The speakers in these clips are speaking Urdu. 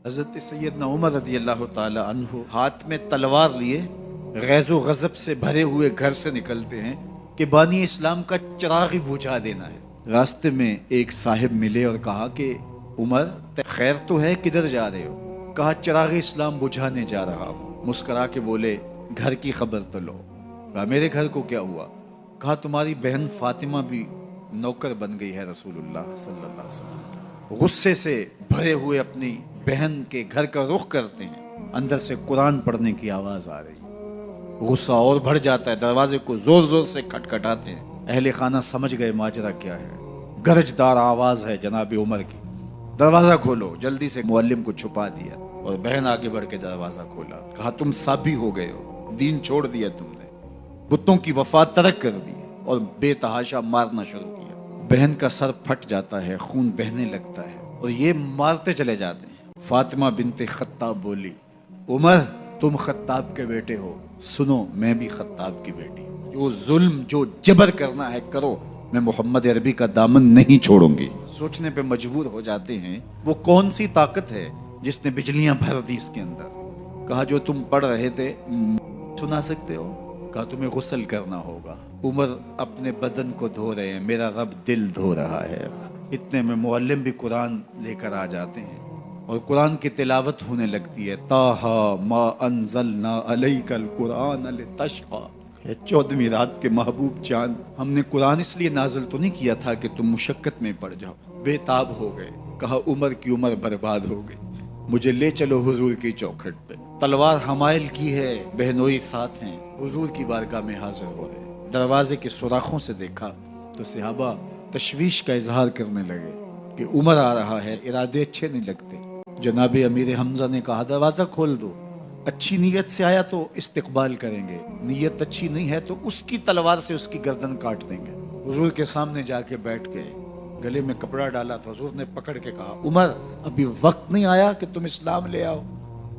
حضرت سیدنا عمر رضی اللہ تعالی عنہ ہاتھ میں تلوار لیے غیظ و غضب سے بھرے ہوئے گھر سے نکلتے ہیں کہ بانی اسلام کا چراغ بجھا دینا ہے۔ راستے میں ایک صاحب ملے اور کہا کہ عمر خیر تو ہے، کدھر جا رہے ہو؟ کہا چراغ اسلام بجھانے جا رہا ہوں۔ مسکرا کے بولے گھر کی خبر تو لو۔ کہا میرے گھر کو کیا ہوا؟ کہا تمہاری بہن فاطمہ بھی نوکر بن گئی ہے رسول اللہ صلی اللہ علیہ وسلم۔ غصے سے بھرے ہوئے اپنی بہن کے گھر کا رخ کرتے ہیں، اندر سے قرآن پڑھنے کی آواز آ رہی، غصہ اور بڑھ جاتا ہے، دروازے کو زور زور سے کھٹکھٹاتے ہیں۔ اہل خانہ سمجھ گئے ماجرا کیا ہے، گرجدار آواز ہے جناب عمر کی، دروازہ کھولو۔ جلدی سے معلم کو چھپا دیا اور بہن آگے بڑھ کے دروازہ کھولا۔ کہا تم صابی ہو گئے ہو، دین چھوڑ دیا تم نے، بتوں کی وفا ترک کر دی اور بے تحاشا مارنا شروع کیا۔ بہن کا سر پھٹ جاتا ہے، خون بہنے لگتا ہے اور یہ مارتے چلے جاتے ہیں۔ فاطمہ بنت خطاب بولی عمر تم خطاب کے بیٹے ہو، سنو میں بھی خطاب کی بیٹی ہوں، جو ظلم جو جبر کرنا ہے کرو، میں محمد عربی کا دامن نہیں چھوڑوں گی۔ سوچنے پہ مجبور ہو جاتے ہیں وہ کون سی طاقت ہے جس نے بجلیاں بھر دی اس کے اندر۔ کہا جو تم پڑھ رہے تھے سنا سکتے ہو؟ کہا تمہیں غسل کرنا ہوگا۔ عمر اپنے بدن کو دھو رہے ہیں، میرا رب دل دھو رہا ہے۔ اتنے میں معلم بھی قرآن لے کر آ جاتے ہیں اور قرآن کی تلاوت ہونے لگتی ہے۔ طٰہٰ ما انزلنا علیک القرآن لتشقیٰ، 14ویں رات کے محبوب جان، ہم نے قرآن اس لیے نازل تو نہیں کیا تھا کہ تم مشقت میں پڑ جاؤ۔ بے تاب ہو گئے، کہا عمر کی عمر برباد ہو گئی، مجھے لے چلو حضور کی چوکھٹ پہ۔ تلوار حمائل کی ہے، بہنوئی ساتھ ہیں، حضور کی بارگاہ میں حاضر ہو رہے۔ دروازے کے سوراخوں سے دیکھا تو صحابہ تشویش کا اظہار کرنے لگے کہ عمر آ رہا ہے، ارادے اچھے نہیں لگتے۔ جناب امیر حمزہ نے کہا دروازہ کھول دو، اچھی نیت سے آیا تو استقبال کریں گے، نیت اچھی نہیں ہے تو اس کی تلوار سے اس کی گردن کاٹ دیں گے۔ حضور کے سامنے جا کے بیٹھ گئے، گلے میں کپڑا ڈالا تو حضور نے پکڑ کے کہا عمر ابھی وقت نہیں آیا کہ تم اسلام لے آؤ؟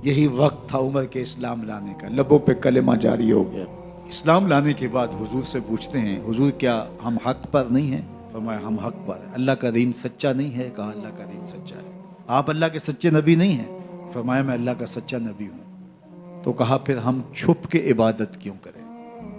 یہی وقت تھا عمر کے اسلام لانے کا۔ لبوں پہ کلمہ جاری ہو گیا۔ اسلام لانے کے بعد حضور سے پوچھتے ہیں حضور کیا ہم حق پر نہیں ہیں؟ فرمایا ہم حق پر ہیں۔ اللہ کا دین سچا نہیں ہے؟ کہا اللہ کا دین سچا ہے۔ آپ اللہ کے سچے نبی نہیں ہیں؟ فرمایا میں اللہ کا سچا نبی ہوں۔ تو کہا پھر ہم چھپ کے عبادت کیوں کریں؟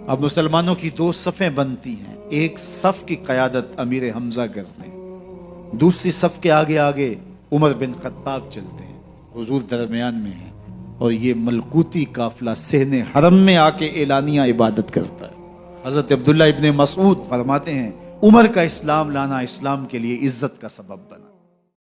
اب مسلمانوں کی دو صفیں بنتی ہیں، ایک صف کی قیادت امیر حمزہ کرتے ہیں، دوسری صف کے آگے آگے عمر بن خطاب چلتے ہیں، حضور درمیان میں ہیں اور یہ ملکوتی قافلہ صحن حرم میں آ کے اعلانیہ عبادت کرتا ہے۔ حضرت عبداللہ ابن مسعود فرماتے ہیں عمر کا اسلام لانا اسلام کے لیے عزت کا سبب بنا۔